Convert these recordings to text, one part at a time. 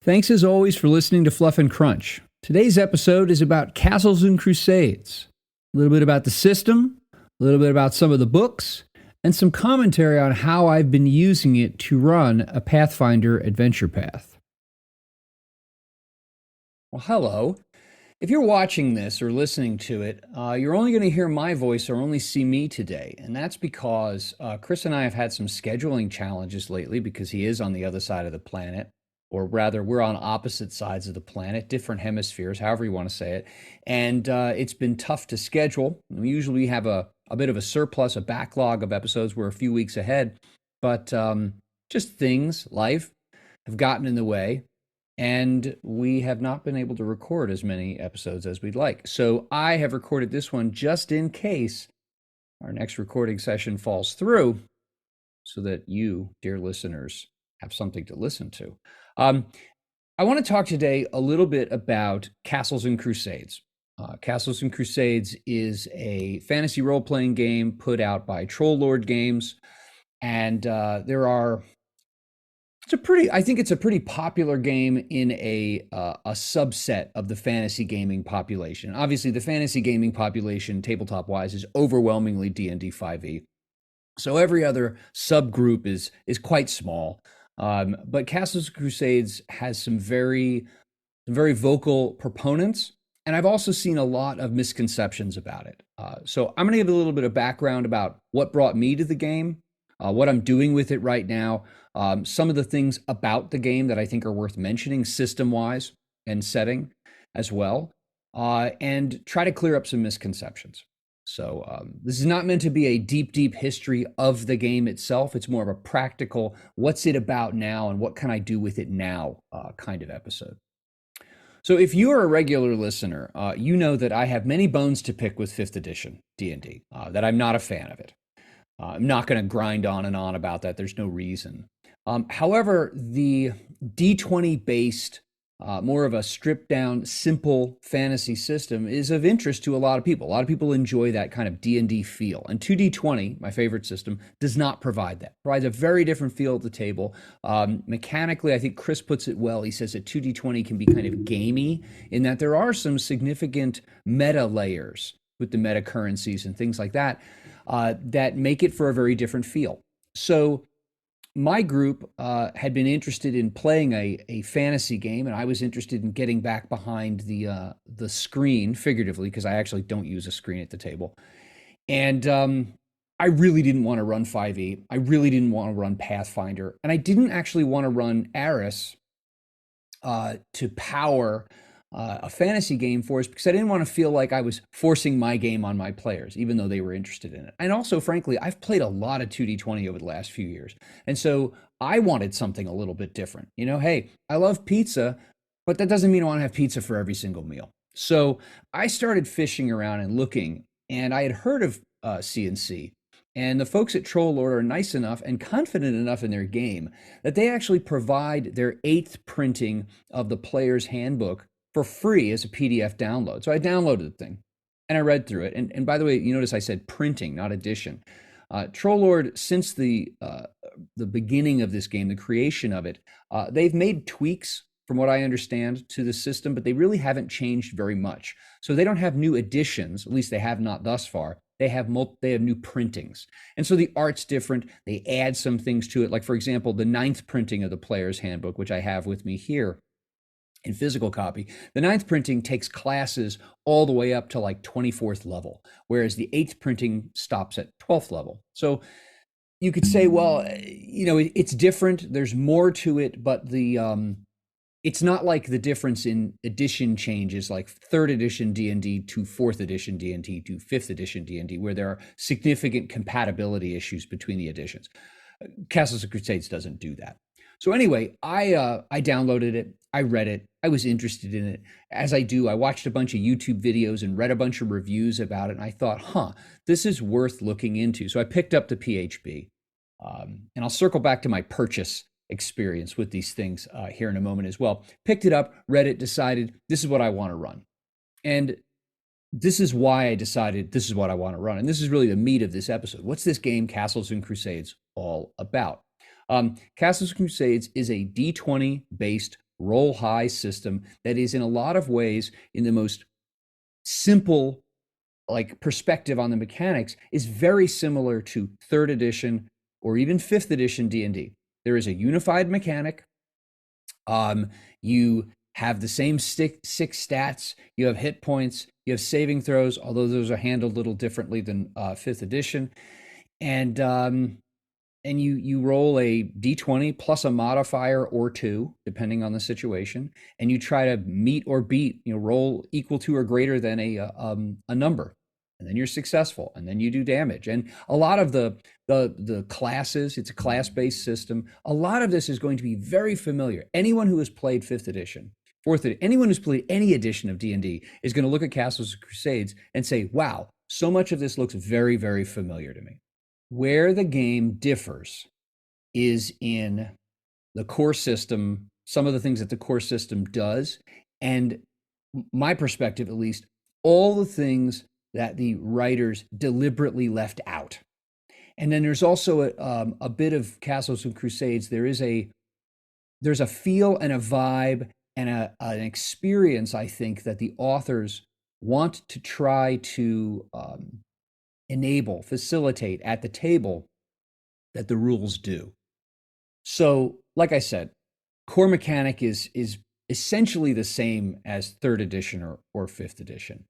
Thanks as always for listening to Fluff and Crunch. Today's episode is about Castles and Crusades. A little bit about the system, a little bit about some of the books, and some commentary on how I've been using it to run a Pathfinder adventure path. Well, hello. If you're watching this or listening to it, you're only going to hear my voice or only see me today. And that's because Chris and I have had some scheduling challenges lately because he is on the other side of the planet. Or rather, we're on opposite sides of the planet, different hemispheres, however you want to say it. And it's been tough to schedule. We usually have a bit of a surplus, a backlog of episodes. We're a few weeks ahead. But just things, life, have gotten in the way. And we have not been able to record as many episodes as we'd like. So I have recorded this one just in case our next recording session falls through so that you, dear listeners, have something to listen to. I want to talk today a little bit about Castles and Crusades. Castles and Crusades is a fantasy role-playing game put out by Troll Lord Games, and I think it's a pretty popular game in a subset of the fantasy gaming population. Obviously, the fantasy gaming population, tabletop-wise, is overwhelmingly D&D 5e. So every other subgroup is quite small. But Castles Crusades has some very vocal proponents, and I've also seen a lot of misconceptions about it. So I'm going to give a little bit of background about what brought me to the game, what I'm doing with it right now, some of the things about the game that I think are worth mentioning system-wise and setting as well, and try to clear up some misconceptions. So this is not meant to be a deep history of the game itself. It's more of a practical, what's it about now and what can I do with it now kind of episode. So if you're a regular listener, you know that I have many bones to pick with 5th edition D&D, that I'm not a fan of it. I'm not going to grind on and on about that. There's no reason. However, the D20-based more of a stripped down, simple fantasy system is of interest to a lot of people. A lot of people enjoy that kind of D&D feel. And 2D20, my favorite system, does not provide that. It provides a very different feel at the table. Mechanically, I think Chris puts it well. He says that 2D20 can be kind of gamey in that there are some significant meta layers with the meta currencies and things like that that make it for a very different feel. So my group had been interested in playing a fantasy game, and I was interested in getting back behind the screen, figuratively, because I actually don't use a screen at the table. And I really didn't want to run 5e. I really didn't want to run Pathfinder. And I didn't actually want to run Aris to power a fantasy game for us because I didn't want to feel like I was forcing my game on my players, even though they were interested in it. And also, frankly, I've played a lot of 2D20 over the last few years. And so I wanted something a little bit different. You know, hey, I love pizza, but that doesn't mean I want to have pizza for every single meal. So I started fishing around and looking, and I had heard of C&C. And the folks at Troll Lord are nice enough and confident enough in their game that they actually provide their 8th printing of the Players Handbook for free as a PDF download. So I downloaded the thing and I read through it. And by the way, you notice I said printing, not edition. Troll Lord, since the beginning of this game, the creation of it, they've made tweaks, from what I understand, to the system, but they really haven't changed very much. So they don't have new editions, at least they have not thus far. They have new printings. And so the art's different. They add some things to it. Like, for example, the 9th printing of the Player's Handbook, which I have with me here in physical copy, the 9th printing takes classes all the way up to like 24th level, whereas the 8th printing stops at 12th level. So you could say, well, you know, it's different. There's more to it, but it's not like the difference in edition changes like 3rd edition D&D to 4th edition D&D to 5th edition D&D, where there are significant compatibility issues between the editions. Castles of Crusades doesn't do that. So anyway, I downloaded it, I read it, I was interested in it. As I do, I watched a bunch of YouTube videos and read a bunch of reviews about it, and I thought, this is worth looking into. So I picked up the PHB, and I'll circle back to my purchase experience with these things here in a moment as well. Picked it up, read it, decided this is what I want to run. And this is why I decided this is what I want to run. And this is really the meat of this episode. What's this game, Castles and Crusades, all about? Castles Crusades is a D20 based roll high system that is in a lot of ways, in the most simple like perspective on the mechanics, is very similar to third edition or even fifth edition D&D. There is a unified mechanic. You have the same six stats. You have hit points. You have saving throws, although those are handled a little differently than fifth edition. And you roll a d20 plus a modifier or two, depending on the situation, and you try to meet or beat, roll equal to or greater than a number, and then you're successful, and then you do damage. And a lot of the classes, it's a class-based system. A lot of this is going to be very familiar. Anyone who has played fifth edition, fourth edition, anyone who's played any edition of D&D is going to look at Castles Crusades and say, wow, so much of this looks very, very familiar to me. Where the game differs is in the core system, some of the things that the core system does, and my perspective, at least, all the things that the writers deliberately left out. And then there's also a bit of Castles and Crusades. There's a feel and a vibe and an experience, I think, that the authors want to try to enable, facilitate at the table that the rules do. So, like I said, core mechanic is essentially the same as third edition or fifth edition.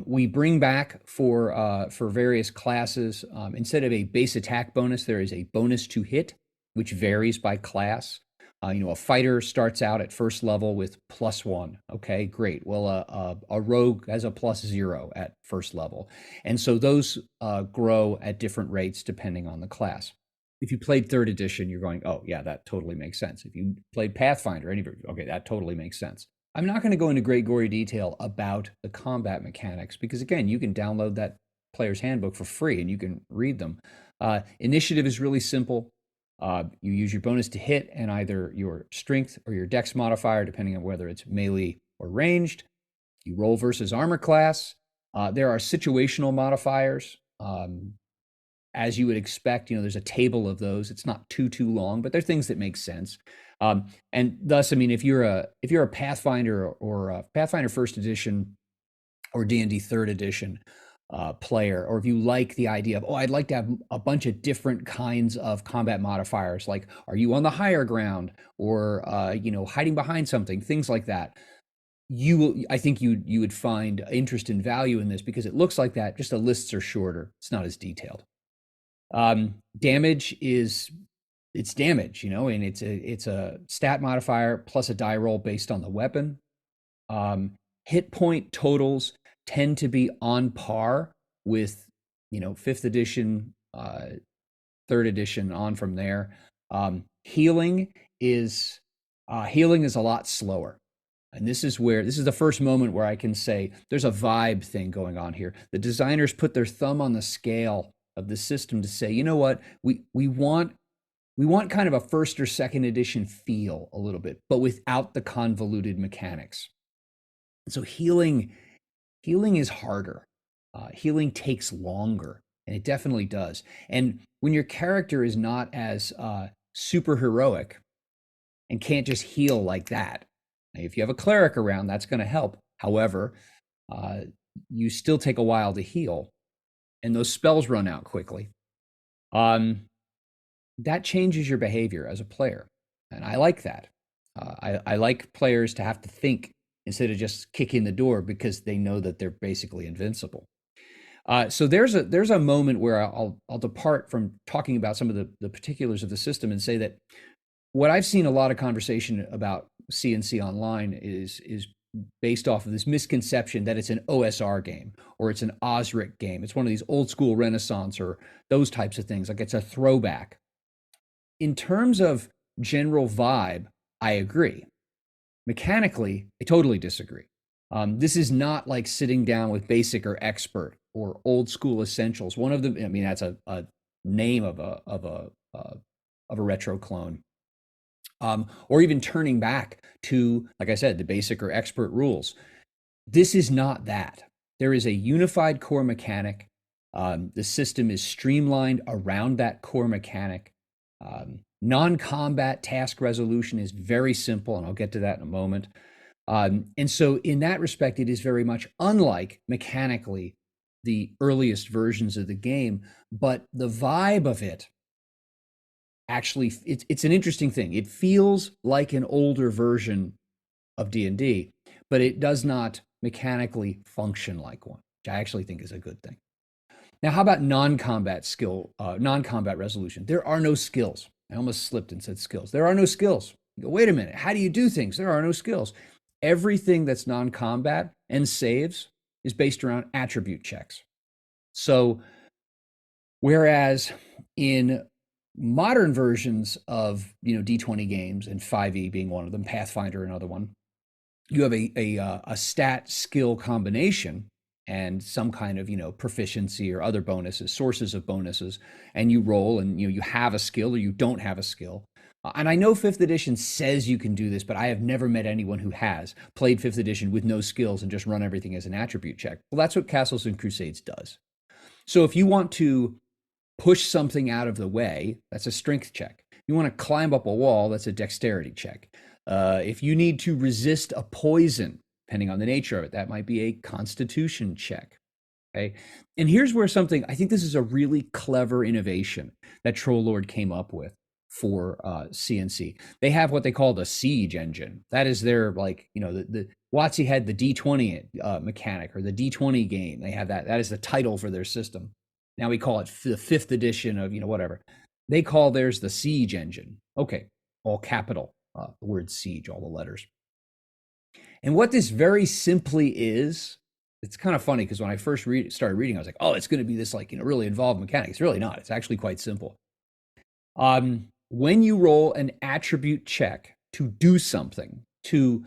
We bring back for various classes, instead of a base attack bonus, there is a bonus to hit, which varies by class. A fighter starts out at first level with +1. Okay, great. Well, a rogue has a +0 at first level. And so those grow at different rates depending on the class. If you played third edition, you're going, oh, yeah, that totally makes sense. If you played Pathfinder, okay, that totally makes sense. I'm not going to go into great gory detail about the combat mechanics because, again, you can download that Player's Handbook for free and you can read them. Initiative is really simple. You use your bonus to hit and either your strength or your dex modifier, depending on whether it's melee or ranged. You roll versus armor class. There are situational modifiers. As you would expect, there's a table of those. It's not too long, but they're things that make sense. And thus, I mean, if you're a Pathfinder or a Pathfinder First Edition or D&D Third Edition player, or if you like the idea of, I'd like to have a bunch of different kinds of combat modifiers, like are you on the higher ground or hiding behind something, things like that. I think you would find interest and value in this because it looks like that. Just the lists are shorter. It's not as detailed. Damage it's damage, and it's a stat modifier plus a die roll based on the weapon. Hit point totals tend to be on par with, fifth edition, third edition on from there. Healing is a lot slower. And this is the first moment where I can say there's a vibe thing going on here. The designers put their thumb on the scale of the system to say, you know what, we want kind of a first or second edition feel a little bit, but without the convoluted mechanics. And so healing is harder. Healing takes longer, and it definitely does. And when your character is not as super heroic and can't just heal like that, if you have a cleric around, that's going to help. However, you still take a while to heal, and those spells run out quickly. That changes your behavior as a player, and I like that. I like players to have to think instead of just kicking the door because they know that they're basically invincible. So there's a moment where I'll depart from talking about some of the particulars of the system and say that what I've seen a lot of conversation about C&C Online is based off of this misconception that it's an OSR game or it's an OSRIC game. It's one of these old school Renaissance or those types of things, like it's a throwback. In terms of general vibe, I agree. Mechanically, I totally disagree. This is not like sitting down with Basic or Expert or Old School Essentials. One of them, I mean, that's a name of a retro clone. Or even turning back to, like I said, the Basic or Expert rules. This is not that. There is a unified core mechanic. The system is streamlined around that core mechanic. Non-combat task resolution is very simple, and I'll get to that in a moment. And so, in that respect, it is very much unlike mechanically the earliest versions of the game, but the vibe of it actually it's an interesting thing. It feels like an older version of D&D, but it does not mechanically function like one, which I actually think is a good thing. Now, how about non-combat resolution? There are no skills. I almost slipped and said skills. There are no skills. You go, wait a minute. How do you do things? There are no skills. Everything that's non-combat and saves is based around attribute checks. So, whereas in modern versions of D20 games, and 5e being one of them, Pathfinder another one, you have a stat skill combination and some kind of proficiency or other bonuses, sources of bonuses, and you roll, and you have a skill or you don't have a skill. And I know 5th edition says you can do this, but I have never met anyone who has played 5th edition with no skills and just run everything as an attribute check. Well, that's what Castles and Crusades does. So if you want to push something out of the way, that's a strength check. You want to climb up a wall, that's a dexterity check. If you need to resist a poison, depending on the nature of it, that might be a constitution check. Okay. And here's where I think this is a really clever innovation that Troll Lord came up with for CNC. They have what they call the siege engine. That is their, the WotC had the D20 mechanic, or the D20 game. They have that. That is the title for their system. Now we call it the 5th edition of, whatever. They call theirs the siege engine. Okay. All capital, the word siege, all the letters. And what this very simply is, it's kind of funny because when I first started reading, I was like, oh, it's going to be this really involved mechanic. It's really not. It's actually quite simple. When you roll an attribute check to do something, to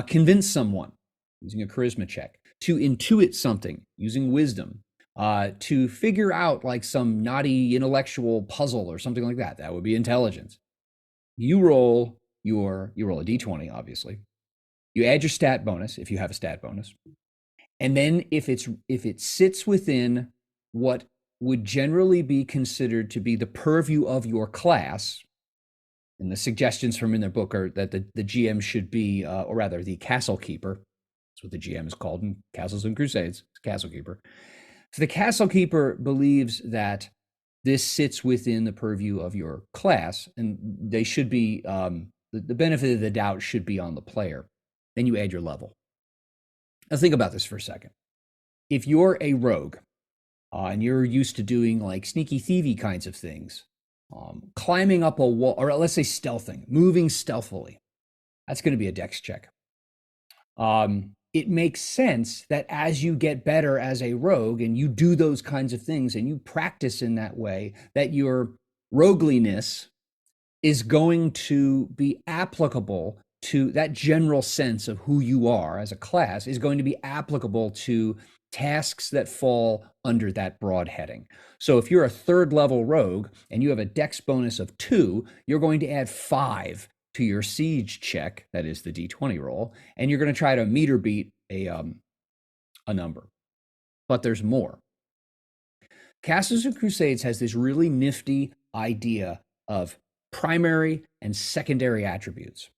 convince someone using a charisma check, to intuit something using wisdom, to figure out some naughty intellectual puzzle or something like that, that would be intelligence. You roll a D20, obviously. You add your stat bonus if you have a stat bonus. And then if it sits within what would generally be considered to be the purview of your class, and the suggestions from in their book are that the GM should be, or rather the castle keeper, that's what the GM is called in Castles and Crusades, castle keeper. So the castle keeper believes that this sits within the purview of your class, and they should be, the benefit of the doubt should be on the player. Then you add your level. Now think about this for a second. If you're a rogue and you're used to doing sneaky thievy kinds of things, climbing up a wall, or let's say stealthing, moving stealthily, that's going to be a dex check. It makes sense that as you get better as a rogue and you do those kinds of things and you practice in that way, that your rogueliness is going to be applicable to that general sense of who you are as a class, is going to be applicable to tasks that fall under that broad heading. So if you're a 3rd level rogue and you have a dex bonus of 2, you're going to add 5 to your siege check, that is the D20 roll, and you're going to try to meter beat a number. But there's more. Castles and Crusades has this really nifty idea of primary and secondary attributes.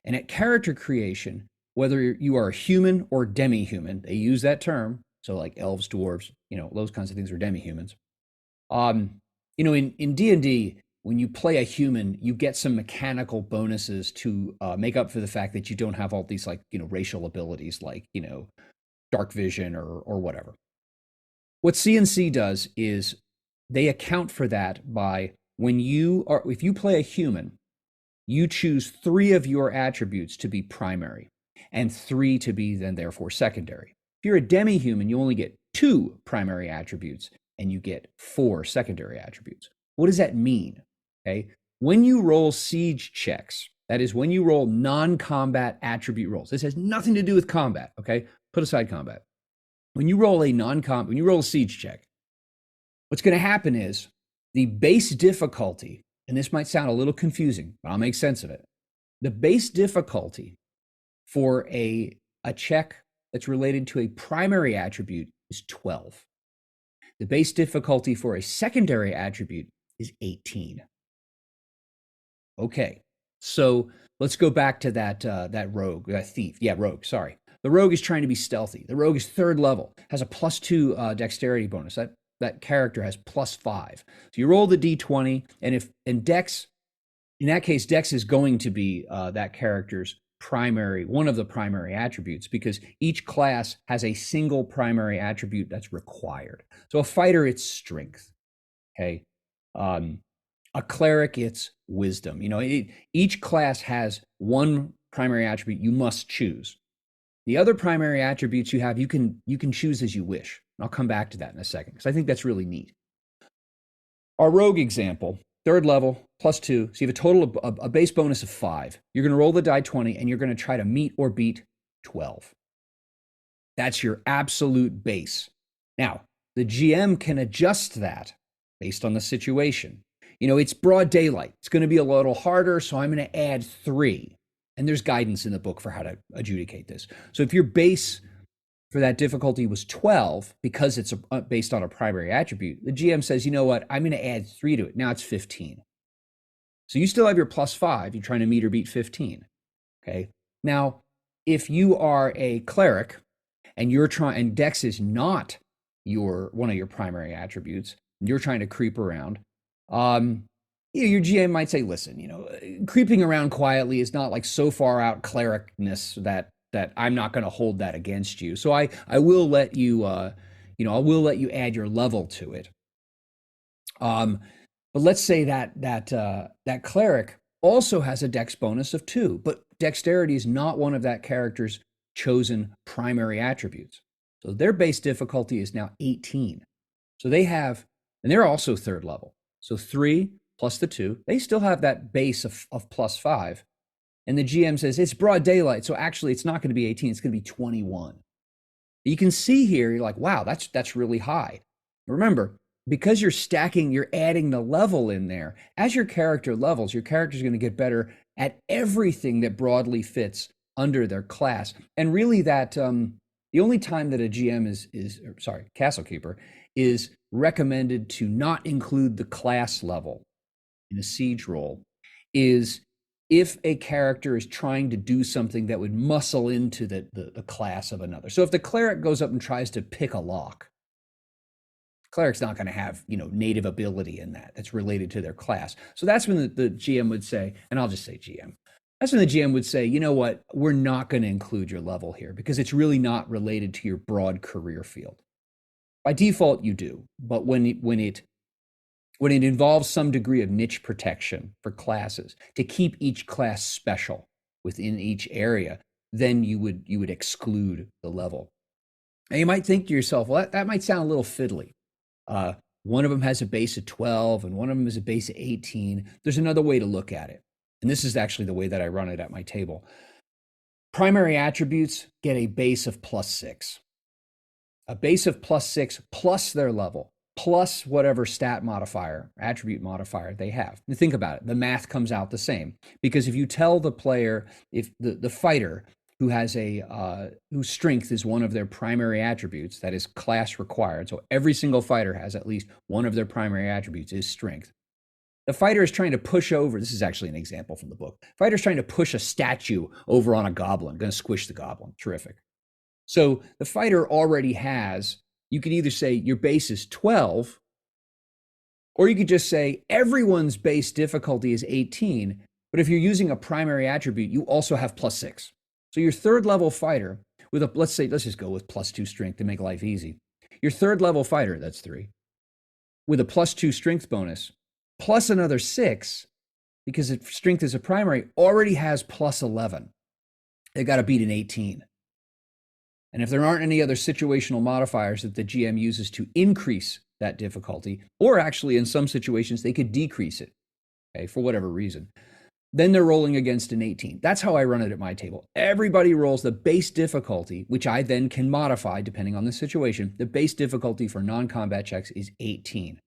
And at character creation, whether you are a human or demi-human, they use that term. So elves, dwarves, those kinds of things are demi-humans. In D&D, when you play a human, you get some mechanical bonuses to make up for the fact that you don't have all these racial abilities dark vision or whatever. What CNC does is they account for that by if you play a human, you choose 3 of your attributes to be primary and 3 to be then therefore secondary. If you're a demi-human, you only get 2 primary attributes and you get 4 secondary attributes. What does that mean? Okay. When you roll siege checks, that is when you roll non-combat attribute rolls. This has nothing to do with combat. Okay. Put aside combat. When you roll a siege check, what's going to happen is the base difficulty, and this might sound a little confusing, but I'll make sense of it. The base difficulty for a check that's related to a primary attribute is 12. The base difficulty for a secondary attribute is 18. Okay, so let's go back to that rogue, that thief. Yeah, rogue. Sorry, the rogue is trying to be stealthy. The rogue is third level, has a +2 dexterity bonus. That character has +5. So you roll the d20, and if and dex in that case, dex is going to be that character's primary, one of the primary attributes, because each class has a single primary attribute that's required. So a fighter, it's strength. Okay. Um, a cleric, it's wisdom. Each class has one primary attribute you must choose. The other primary attributes you have, you can choose as you wish. And I'll come back to that in a second because I think that's really neat. Our rogue example, third level, +2. So you have a total of a base bonus of 5. You're going to roll the die 20, and you're going to try to meet or beat 12. That's your absolute base. Now, the GM can adjust that based on the situation. It's broad daylight. It's going to be a little harder, so I'm going to add 3. And there's guidance in the book for how to adjudicate this. So if your base for that difficulty was 12, because it's based on a primary attribute, the GM says, you know what, I'm going to add 3 to it. Now it's 15. So you still have your +5. You're trying to meet or beat 15. Okay. Now, if you are a cleric and and dex is not one of your primary attributes, and you're trying to creep around, your GM might say, listen, creeping around quietly is not like so far out clericness that I'm not going to hold that against you. So I will let you, I will let you add your level to it. But let's say that cleric also has a dex bonus of 2, but dexterity is not one of that character's chosen primary attributes. So their base difficulty is now 18. So and they're also third level. So 3 plus the 2, they still have that base of +5. And the GM says, it's broad daylight. So actually, it's not going to be 18. It's going to be 21. You can see here, you're like, wow, that's really high. Remember, because you're adding the level in there. As your character levels, your character's going to get better at everything that broadly fits under their class. And really the only time that a GM Castle Keeper is recommended to not include the class level in a siege roll is if a character is trying to do something that would muscle into the class of another. So if the cleric goes up and tries to pick a lock, the cleric's not going to have, native ability in that's related to their class. So that's when the GM would say, and I'll just say GM, that's when the GM would say, you know what, we're not going to include your level here because it's really not related to your broad career field. By default, you do, but when it involves some degree of niche protection for classes to keep each class special within each area, then you would exclude the level. And you might think to yourself, well, that might sound a little fiddly. One of them has a base of 12 and one of them has a base of 18. There's another way to look at it. And this is actually the way that I run it at my table. Primary attributes get a base of +6. A base of +6 plus their level, plus whatever stat modifier, attribute modifier they have. And think about it. The math comes out the same. Because if you tell the player, if the fighter who has whose strength is one of their primary attributes, that is class required. So every single fighter has at least one of their primary attributes is strength. The fighter is trying to push over, this is actually an example from the book. Fighter's trying to push a statue over on a goblin, going to squish the goblin. Terrific. So the fighter already has, you could either say your base is 12, or you could just say everyone's base difficulty is 18, but if you're using a primary attribute, you also have +6. So your third level fighter with let's just go with +2 strength to make life easy. Your third level fighter, that's 3, with a +2 strength bonus, plus another 6, because strength is a primary, already has +11. They got to beat an 18. And if there aren't any other situational modifiers that the GM uses to increase that difficulty, or actually in some situations, they could decrease it, okay, for whatever reason, then they're rolling against an 18. That's how I run it at my table. Everybody rolls the base difficulty, which I then can modify depending on the situation. The base difficulty for non-combat checks is 18.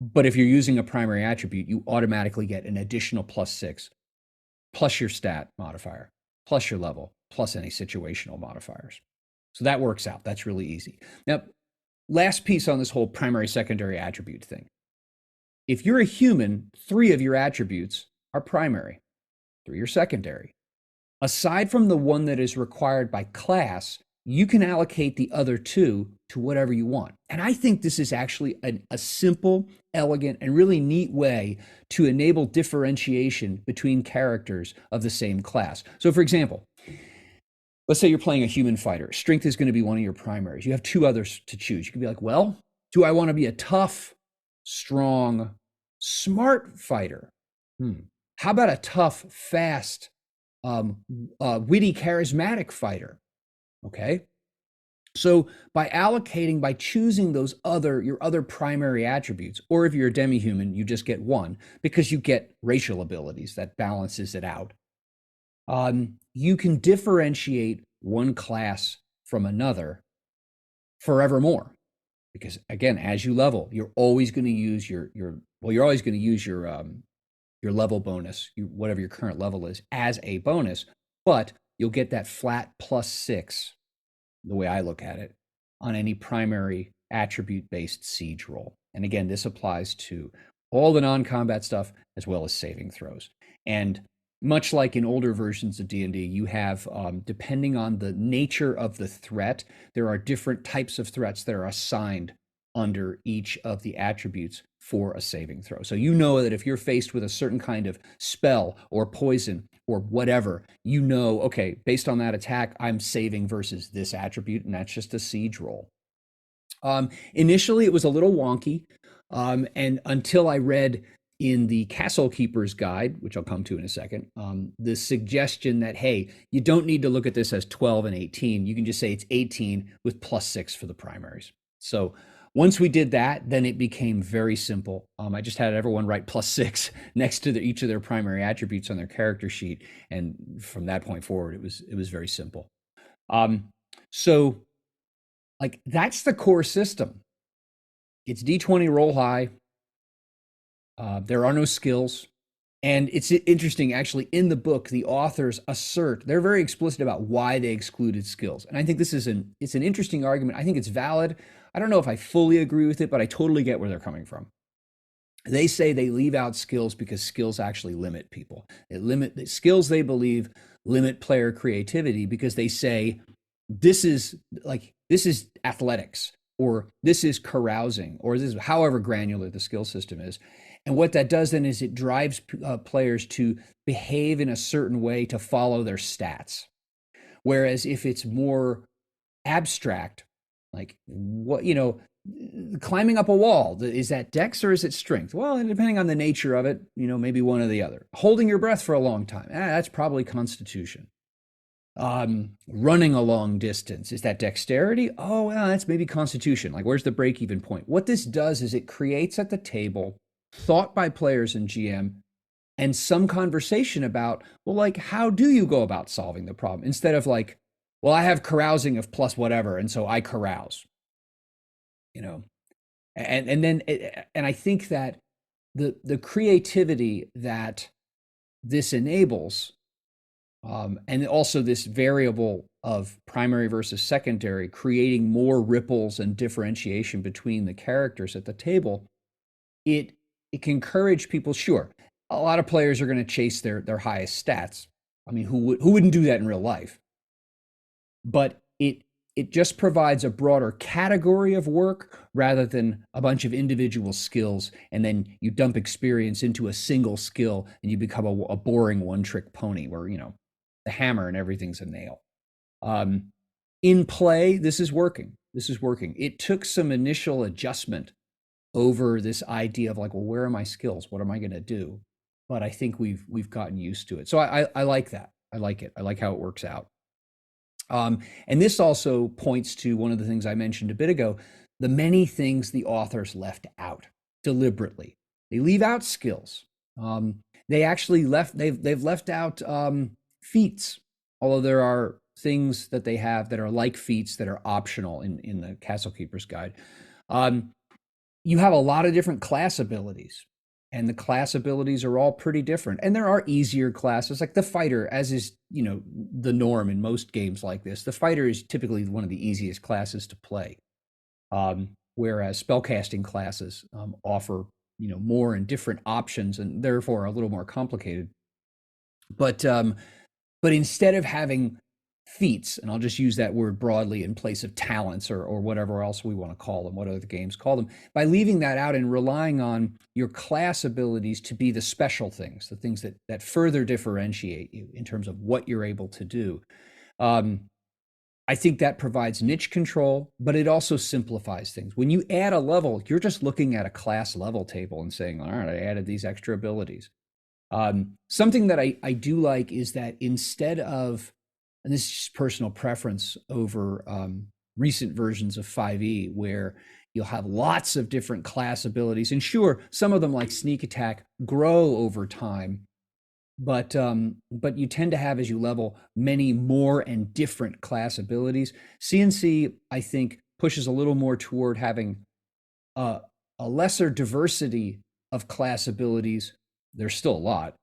But if you're using a primary attribute, you automatically get an additional +6, plus your stat modifier, plus your level, plus any situational modifiers. So that works out. That's really easy. Now, last piece on this whole primary secondary attribute thing. If you're a human, 3 of your attributes are primary, 3 are secondary. Aside from the one that is required by class, you can allocate the other 2 to whatever you want. And I think this is actually a simple, elegant, and really neat way to enable differentiation between characters of the same class. So, for example, let's say you're playing a human fighter. Strength is going to be one of your primaries. You have 2 others to choose. You can be like, well, do I want to be a tough, strong, smart fighter? How about a tough, fast, witty, charismatic fighter? Okay. So by choosing your other primary attributes, or if you're a demi-human, you just get 1 because you get racial abilities that balances it out. You can differentiate one class from another forevermore. Because again, as you level, you're always going to use your level bonus, whatever your current level is, as a bonus, but you'll get that flat +6, the way I look at it, on any primary attribute-based siege roll. And again, this applies to all the non-combat stuff as well as saving throws. And much like in older versions of D&D, you have, depending on the nature of the threat, there are different types of threats that are assigned under each of the attributes for a saving throw. So you know that if you're faced with a certain kind of spell or poison or whatever, you know, okay, based on that attack, I'm saving versus this attribute, and that's just a siege roll. Initially, it was a little wonky, and until I read in the Castle Keeper's Guide, which I'll come to in a second, the suggestion that, hey, you don't need to look at this as 12 and 18. You can just say it's 18 with +6 for the primaries. So once we did that, then it became very simple. I just had everyone write +6 next to each of their primary attributes on their character sheet, and from that point forward, it was very simple. So, like, that's the core system. It's D20 roll high. There are no skills. And it's interesting, actually, in the book, the authors they're very explicit about why they excluded skills. And I think it's an interesting argument. I think it's valid. I don't know if I fully agree with it, but I totally get where they're coming from. They say they leave out skills because skills actually limit people. The skills, they believe, limit player creativity because they say this is athletics, or this is carousing, or this is however granular the skill system is. And what that does then is it drives players to behave in a certain way to follow their stats. Whereas if it's more abstract, like climbing up a wall, is that dex or is it strength? Well, depending on the nature of it, maybe one or the other. Holding your breath for a long time, that's probably constitution. Running a long distance, is that dexterity? Oh, well, that's maybe constitution. Like, where's the break-even point? What this does is it creates at the table thought by players and GM and some conversation about, well, like, how do you go about solving the problem? Instead of like, well, I have carousing of plus whatever, and so I carouse. And I think that the creativity that this enables, and also this variable of primary versus secondary, creating more ripples and differentiation between the characters at the table, it can encourage people. Sure, a lot of players are going to chase their highest stats. I mean, who wouldn't do that in real life? But it just provides a broader category of work rather than a bunch of individual skills, and then you dump experience into a single skill and you become a boring one-trick pony where, the hammer and everything's a nail. In play, this is working. It took some initial adjustment over this idea of like, well, where are my skills? What am I going to do? But I think we've gotten used to it. So I like that. I like it. I like how it works out. And this also points to one of the things I mentioned a bit ago, the many things the authors left out deliberately. They leave out skills. They've left out feats, although there are things that they have that are like feats that are optional in the Castle Keeper's Guide. You have a lot of different class abilities, and the class abilities are all pretty different. And there are easier classes, like the fighter, as is, the norm in most games like this. The fighter is typically one of the easiest classes to play, whereas spellcasting classes offer more and different options, and therefore a little more complicated. But instead of having feats, and I'll just use that word broadly in place of talents or whatever else we want to call them, what other games call them, by leaving that out and relying on your class abilities to be the special things, the things that further differentiate you in terms of what you're able to do. Um, I think that provides niche control, but it also simplifies things. When you add a level, you're just looking at a class level table and saying, all right, I added these extra abilities. Something that I do like is that instead of, and this is just personal preference over recent versions of 5e, where you'll have lots of different class abilities. And sure, some of them, like sneak attack, grow over time, but you tend to have, as you level, many more and different class abilities. CNC, I think, pushes a little more toward having a, a lesser diversity of class abilities. There's still a lot,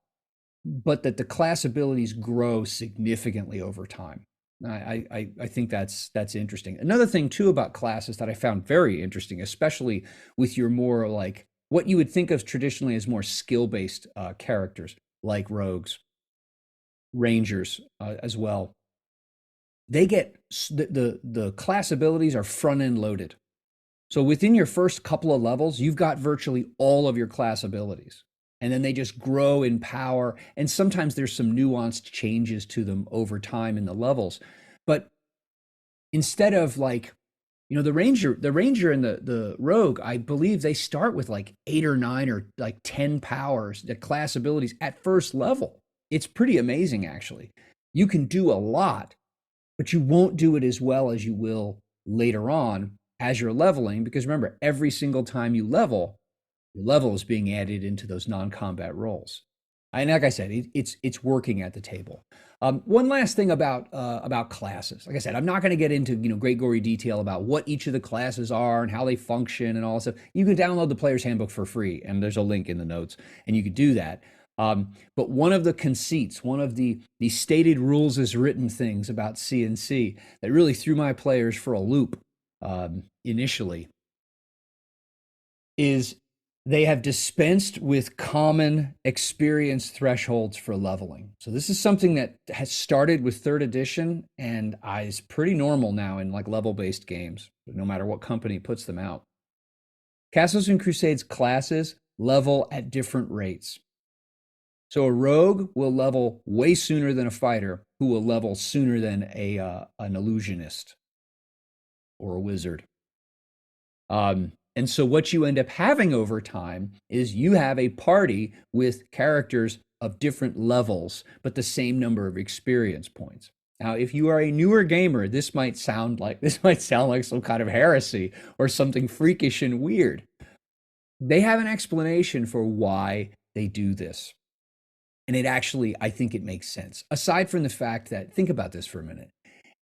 but that the class abilities grow significantly over time. I think that's interesting. Another thing too about classes that I found very interesting, especially with your more like what you would think of traditionally as more skill-based characters, like rogues, rangers as well. They get the class abilities are front end loaded. So within your first couple of levels, you've got virtually all of your class abilities. And then they just grow in power. And sometimes there's some nuanced changes to them over time in the levels. But instead of like, the ranger and the rogue, I believe they start with like 8 or 9 or like 10 powers, the class abilities at first level. It's pretty amazing, actually. You can do a lot, but you won't do it as well as you will later on as you're leveling. Because remember, every single time you level, your level is being added into those non-combat roles. And like I said, it's working at the table. One last thing about classes. Like I said, I'm not going to get into great gory detail about what each of the classes are and how they function and all that stuff. You can download the Player's Handbook for free, and there's a link in the notes, and you could do that. But one of the conceits, one of the stated rules as written things about CNC that really threw my players for a loop initially is they have dispensed with common experience thresholds for leveling. So this is something that has started with third edition and is pretty normal now in like level-based games, no matter what company puts them out. Castles and Crusades classes level at different rates. So a rogue will level way sooner than a fighter, who will level sooner than an illusionist or a wizard. And so what you end up having over time is you have a party with characters of different levels, but the same number of experience points. Now, if you are a newer gamer, this might sound like some kind of heresy or something freakish and weird. They have an explanation for why they do this. And it actually, I think it makes sense. Aside from the fact that, think about this for a minute,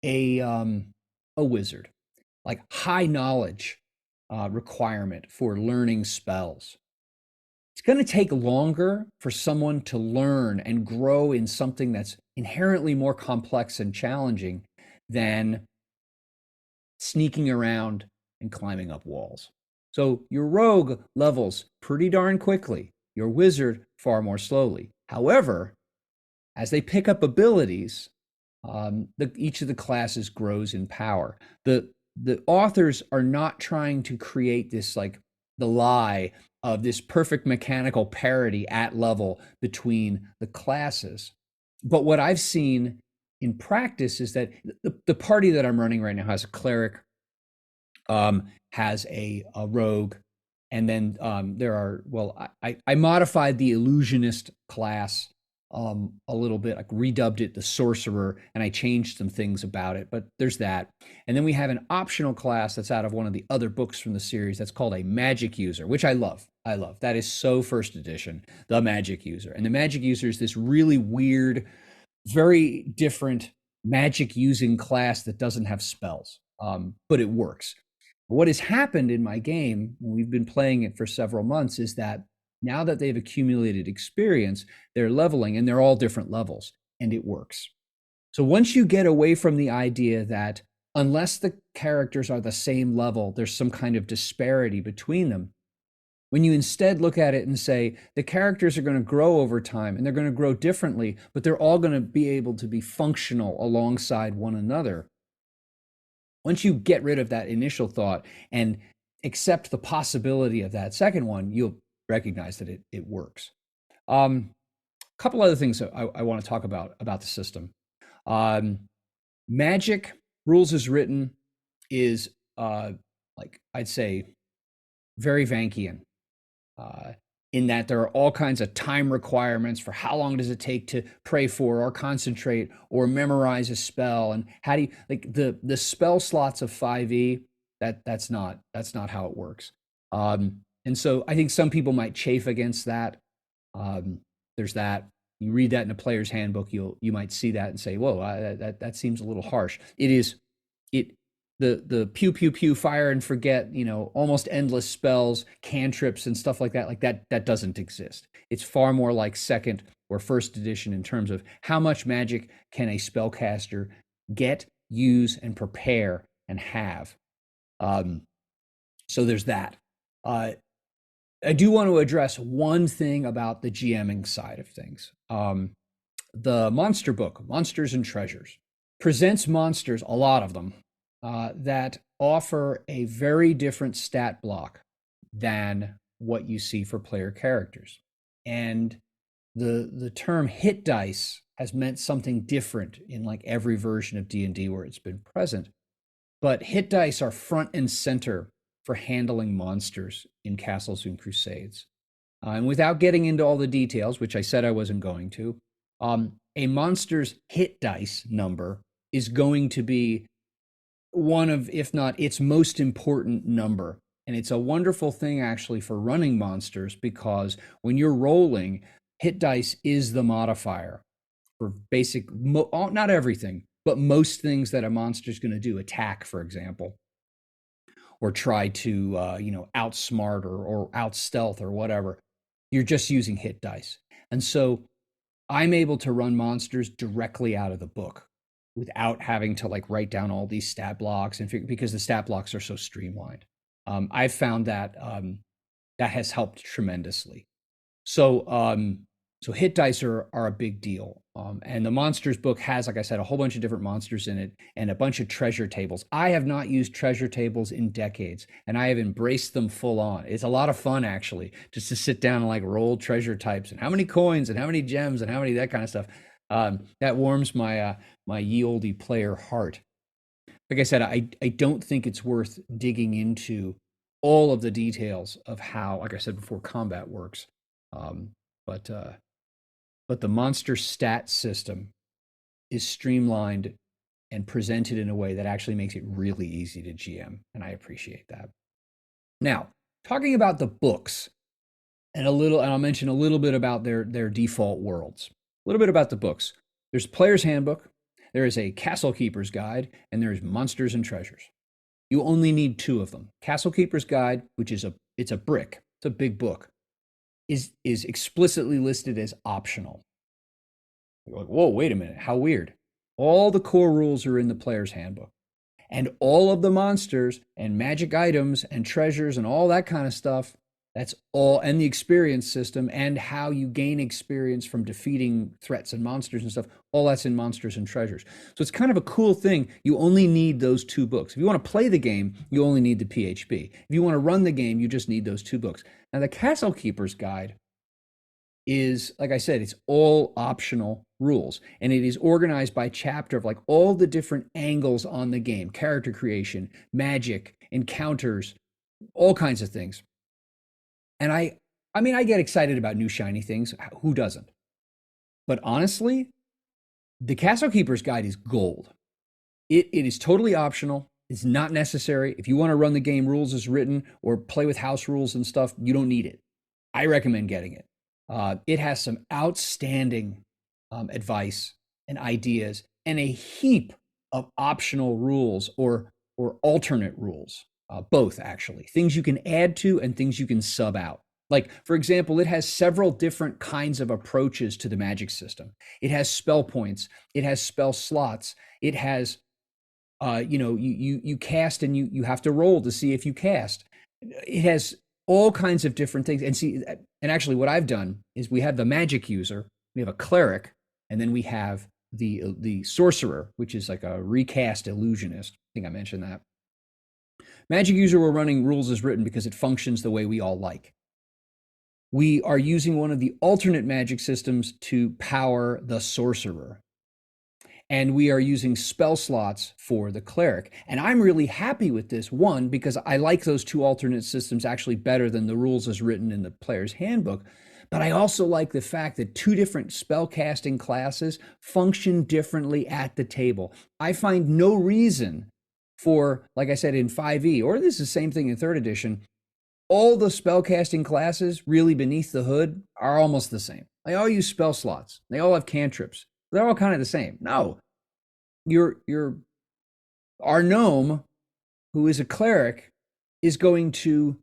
a wizard, like high knowledge requirement for learning spells. It's going to take longer for someone to learn and grow in something that's inherently more complex and challenging than sneaking around and climbing up walls. So your rogue levels pretty darn quickly, your wizard far more slowly. However, as they pick up abilities, each of the classes grows in power. The authors are not trying to create this like the lie of this perfect mechanical parity at level between the classes. But what I've seen in practice is that the party that I'm running right now has a cleric, has a rogue, and then there are, well, I modified the illusionist class a little bit, like redubbed it the sorcerer, and I changed some things about it, but there's that. And then we have an optional class that's out of one of the other books from the series that's called a magic user, which I love. That is so first edition, the magic user. And the magic user is this really weird, very different magic using class that doesn't have spells, but it works. What has happened in my game, we've been playing it for several months, is that now that they've accumulated experience, they're leveling, and they're all different levels, and it works. So once you get away from the idea that unless the characters are the same level, there's some kind of disparity between them, When you instead look at it and say the characters are going to grow over time and they're going to grow differently, but they're all going to be able to be functional alongside one another. Once you get rid of that initial thought and accept the possibility of that second one, you'll recognize that it works. A couple other things that I want to talk about the system. Magic rules as written is like I'd say very Vankian, in that there are all kinds of time requirements for how long does it take to pray for or concentrate or memorize a spell, and how do you like the spell slots of 5e. That's not how it works. And so I think some people might chafe against that. There's that. You read that in a player's handbook, you might see that and say, "Whoa, that seems a little harsh." It is it the pew pew pew fire and forget, almost endless spells, cantrips and stuff like that doesn't exist. It's far more like second or first edition in terms of how much magic can a spellcaster get, use, and prepare and have. So there's that. I do want to address one thing about the GMing side of things. The monster book, Monsters and Treasures, presents monsters, a lot of them, that offer a very different stat block than what you see for player characters. And the term hit dice has meant something different in like every version of D&D where it's been present. But hit dice are front and center for handling monsters in Castles and Crusades. And without getting into all the details, which I said I wasn't going to, a monster's hit dice number is going to be one of, if not its most important number. And it's a wonderful thing actually for running monsters, because when you're rolling, hit dice is the modifier for basic, not everything, but most things that a monster is going to do. Attack, for example, or try to outsmart or out stealth or whatever. You're just using hit dice. And so I'm able to run monsters directly out of the book without having to like write down all these stat blocks and because the stat blocks are so streamlined. I've found that that has helped tremendously. So hit dice are a big deal. And the monsters book has, like I said, a whole bunch of different monsters in it and a bunch of treasure tables. I have not used treasure tables in decades, and I have embraced them full on. It's a lot of fun, actually, just to sit down and like roll treasure types and how many coins and how many gems and how many that kind of stuff. That warms my my ye olde player heart. Like I said, I don't think it's worth digging into all of the details of how, like I said before, combat works. Um, but the monster stat system is streamlined and presented in a way that actually makes it really easy to GM, and I appreciate that. Now, talking about the books, and I'll mention a little bit about their default worlds. A little bit about the books. There's Player's Handbook, there is a Castle Keeper's Guide, and there's Monsters and Treasures. You only need two of them. Castle Keeper's Guide, which is it's a brick, it's a big book, is explicitly listed as optional. You're like, whoa, wait a minute, how weird. All the core rules are in the Player's Handbook. And all of the monsters and magic items and treasures and all that kind of stuff, that's all, and the experience system and how you gain experience from defeating threats and monsters and stuff, all that's in Monsters and Treasures. So it's kind of a cool thing. You only need those two books. If you want to play the game, you only need the PHB. If you want to run the game, you just need those two books. Now, the Castle Keeper's Guide is, like I said, it's all optional rules, and it is organized by chapter of like all the different angles on the game: character creation, magic, encounters, all kinds of things. And I mean, I get excited about new shiny things. Who doesn't? But honestly, the Castle Keeper's Guide is gold. It is totally optional. It's not necessary. If you want to run the game rules as written or play with house rules and stuff, you don't need it. I recommend getting it. It has some outstanding advice and ideas and a heap of optional rules or alternate rules, both actually. Things you can add to and things you can sub out. Like, for example, it has several different kinds of approaches to the magic system. It has spell points. It has spell slots. It has, you cast and you have to roll to see if you cast. It has all kinds of different things. And see, and actually, what I've done is we have the magic user, we have a cleric, and then we have the sorcerer, which is like a recast illusionist. I think I mentioned that. Magic user, we're running rules as written because it functions the way we all like. We are using one of the alternate magic systems to power the sorcerer. And we are using spell slots for the cleric. And I'm really happy with this, one, because I like those two alternate systems actually better than the rules as written in the Player's Handbook. But I also like the fact that two different spellcasting classes function differently at the table. I find no reason for, like I said, in 5e, or this is the same thing in 3rd edition, all the spellcasting classes really beneath the hood are almost the same. They all use spell slots. They all have cantrips. They're all kind of the same. No, your our gnome, who is a cleric, is going to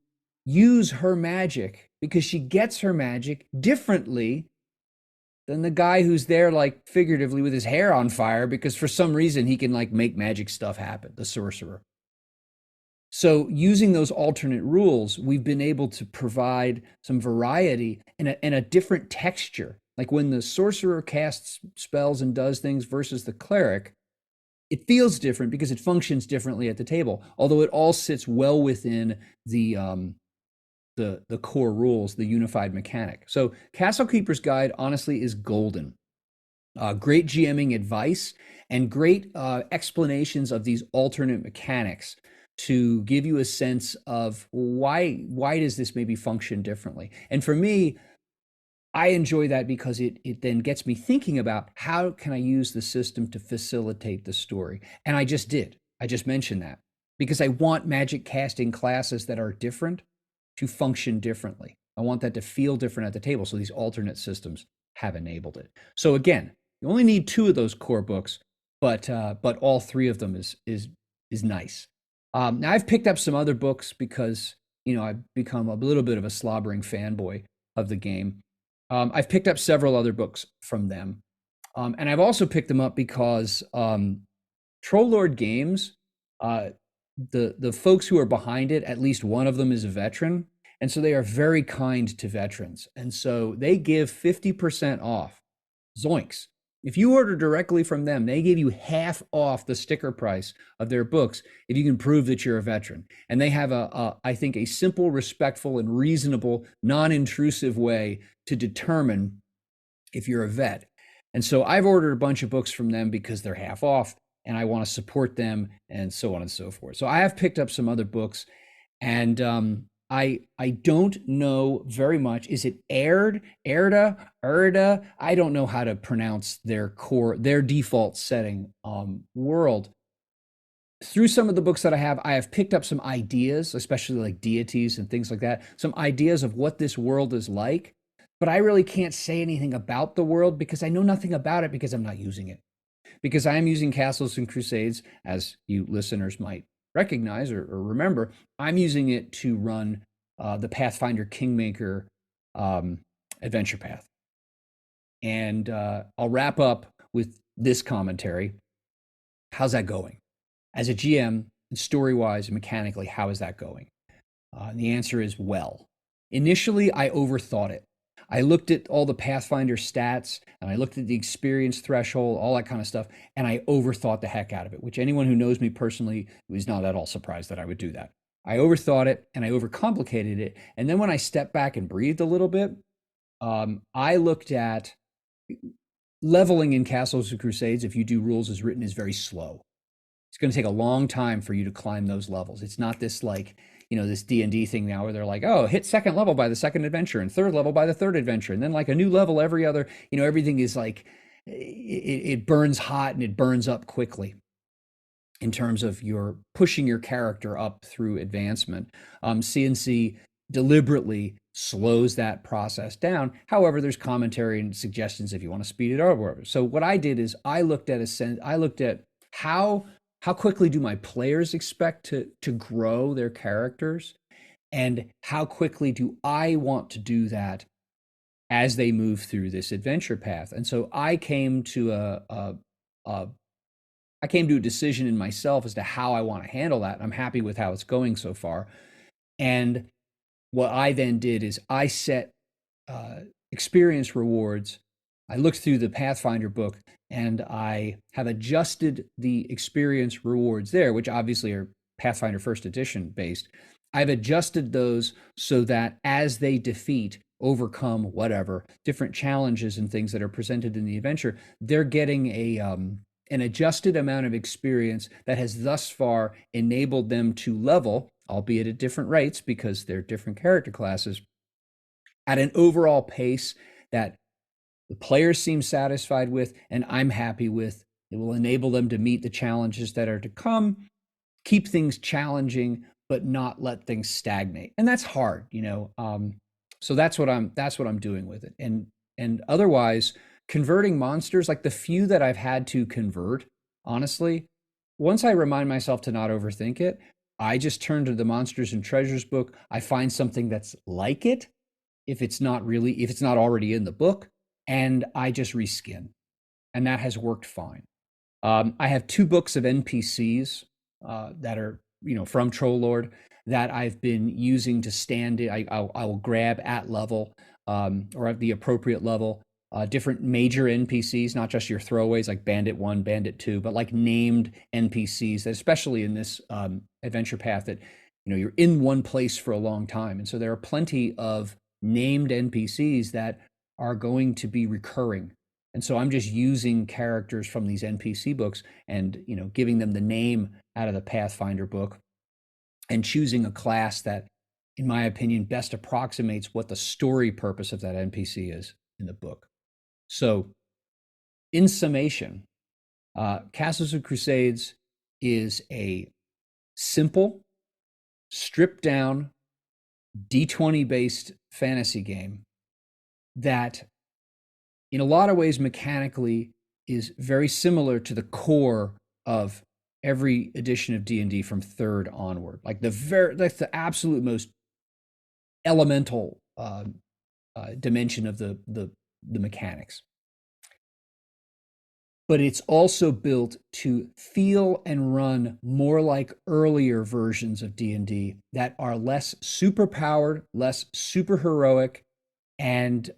use her magic because she gets her magic differently than the guy who's there, like figuratively with his hair on fire because for some reason he can like make magic stuff happen, the sorcerer. So using those alternate rules, we've been able to provide some variety and a different texture. Like when the sorcerer casts spells and does things versus the cleric, it feels different because it functions differently at the table, although it all sits well within the core rules, the unified mechanic. So Castle Keeper's Guide, honestly, is golden. Great GMing advice and great explanations of these alternate mechanics to give you a sense of why does this maybe function differently. And for me, I enjoy that because it then gets me thinking about how can I use the system to facilitate the story. And I just did. I just mentioned that because I want magic casting classes that are different to function differently. I want that to feel different at the table. So these alternate systems have enabled it. So again, you only need 2 of those core books, but all 3 of them is nice. Now I've picked up some other books because I've become a little bit of a slobbering fanboy of the game. I've picked up several other books from them, and I've also picked them up because Troll Lord Games, the folks who are behind it, at least one of them is a veteran, and so they are very kind to veterans, and so they give 50% off. Zoinks! If you order directly from them, they give you half off the sticker price of their books if you can prove that you're a veteran. And they have I think, a simple, respectful, and reasonable, non-intrusive way to determine if you're a vet. And so I've ordered a bunch of books from them because they're half off and I want to support them and so on and so forth. So I have picked up some other books and I don't know very much. Is it Erda? I don't know how to pronounce their default setting world. Through some of the books that I have picked up some ideas, especially like deities and things like that, some ideas of what this world is like. But I really can't say anything about the world because I know nothing about it because I'm not using it. Because I am using Castles and Crusades, as you listeners might recognize or remember, I'm using it to run the Pathfinder Kingmaker adventure path. And I'll wrap up with this commentary. How's that going? As a GM, story-wise and mechanically, how is that going? And the answer is well. Initially, I overthought it. I looked at all the Pathfinder stats and I looked at the experience threshold, all that kind of stuff, and I overthought the heck out of it, which anyone who knows me personally is not at all surprised that I would do that. I overthought it and I overcomplicated it. And then when I stepped back and breathed a little bit, I looked at leveling in Castles and Crusades, if you do rules as written, is very slow. It's going to take a long time for you to climb those levels. It's not this like, this D&D thing now where they're like, oh, hit 2nd level by the 2nd adventure and 3rd level by the 3rd adventure. And then like a new level every other, everything is like, it burns hot and it burns up quickly in terms of your pushing your character up through advancement. CNC deliberately slows that process down. However, there's commentary and suggestions if you want to speed it up or whatever. So what I did is I looked at how quickly do my players expect to grow their characters, and how quickly do I want to do that as they move through this adventure path. And so I came to a decision in myself as to how I want to handle that. I'm happy with how it's going so far. And what I then did is I set uh, experience rewards. I looked through the Pathfinder book and I have adjusted the experience rewards there, which obviously are Pathfinder first edition based. I've adjusted those so that as they defeat, overcome whatever different challenges and things that are presented in the adventure, they're getting an adjusted amount of experience that has thus far enabled them to level, albeit at different rates because they're different character classes, at an overall pace that the players seem satisfied with and I'm happy with. It will enable them to meet the challenges that are to come, keep things challenging, but not let things stagnate. And that's hard, you know. So that's what I'm doing with it. And otherwise, converting monsters, like the few that I've had to convert, honestly, once I remind myself to not overthink it, I just turn to the Monsters and Treasures book. I find something that's like it, if it's not already in the book, and I just reskin, and that has worked fine. I have two books of NPCs that are, from Troll Lord that I've been using to stand it. I will grab at level, or at the appropriate level, different major NPCs, not just your throwaways like Bandit 1, Bandit 2, but like named NPCs, that especially in this adventure path that, you're in one place for a long time. And so there are plenty of named NPCs that are going to be recurring. And so I'm just using characters from these NPC books and, giving them the name out of the Pathfinder book and choosing a class that, in my opinion, best approximates what the story purpose of that NPC is in the book. So, in summation, Castles of Crusades is a simple, stripped down, D20 based fantasy game that, in a lot of ways, mechanically is very similar to the core of every edition of D&D from third onward. Like that's the absolute most elemental dimension of the mechanics. But it's also built to feel and run more like earlier versions of D&D that are less superpowered, less super heroic, and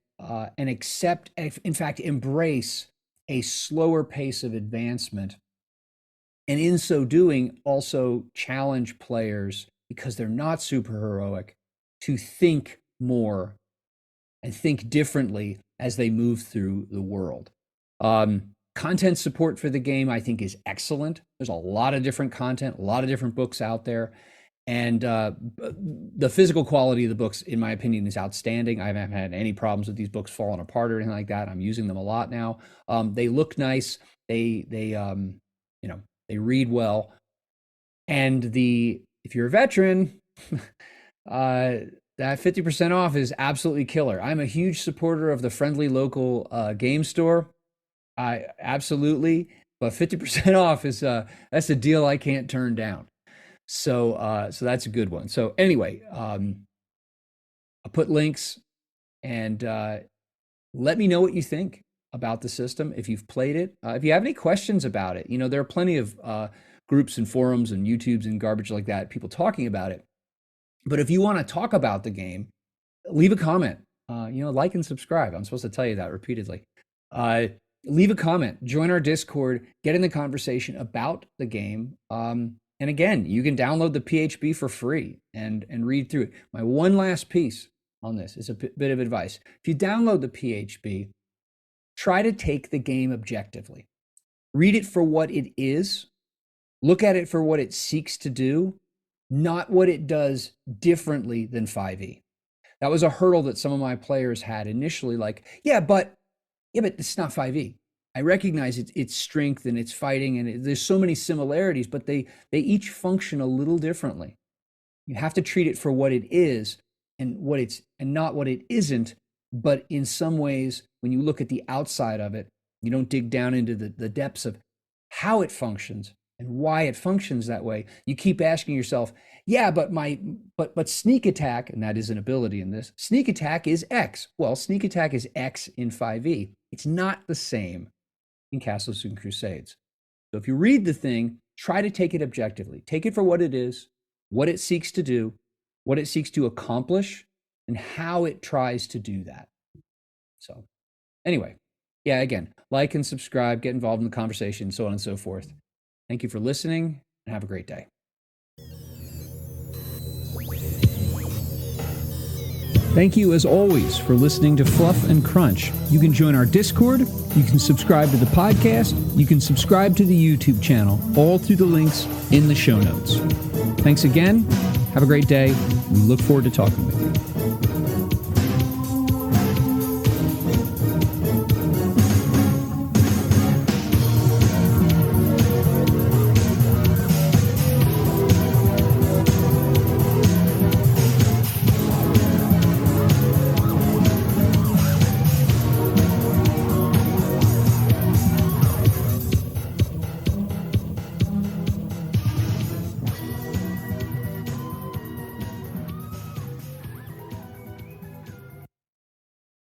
accept, in fact, embrace a slower pace of advancement. And in so doing, also challenge players, because they're not super heroic, to think more and think differently as they move through the world. Content support for the game, I think, is excellent. There's a lot of different content, a lot of different books out there. And the physical quality of the books, in my opinion, is outstanding. I haven't had any problems with these books falling apart or anything like that. I'm using them a lot now. They look nice. They read well. And if you're a veteran, that 50% off is absolutely killer. I'm a huge supporter of the friendly local game store. Absolutely, but 50% off is that's a deal I can't turn down. So that's a good one. So anyway, I'll put links, and let me know what you think about the system if you've played it. If you have any questions about it, there are plenty of groups and forums and YouTubes and garbage like that, people talking about it. But if you want to talk about the game, leave a comment. Like and subscribe. I'm supposed to tell you that repeatedly. Leave a comment, join our Discord, get in the conversation about the game. And again, you can download the PHB for free and read through it. My one last piece on this is a bit of advice. If you download the PHB, try to take the game objectively. Read it for what it is. Look at it for what it seeks to do, not what it does differently than 5e. That was a hurdle that some of my players had initially, like, yeah, but it's not 5e. I recognize its strength and its fighting, and there's so many similarities, but they each function a little differently. You have to treat it for what it is and not what it isn't. But in some ways, when you look at the outside of it, you don't dig down into the depths of how it functions and why it functions that way. You keep asking yourself, yeah, but sneak attack, and that is an ability in this, sneak attack is X. Well, sneak attack is X in 5e. It's not the same in Castles and Crusades. So if you read the thing, try to take it objectively. Take it for what it is, what it seeks to do, what it seeks to accomplish, and how it tries to do that. So anyway, yeah, again, like and subscribe, get involved in the conversation, so on and so forth. Thank you for listening, and have a great day. Thank you, as always, for listening to Fluff and Crunch. You can join our Discord, you can subscribe to the podcast, you can subscribe to the YouTube channel, all through the links in the show notes. Thanks again. Have a great day. We look forward to talking with you.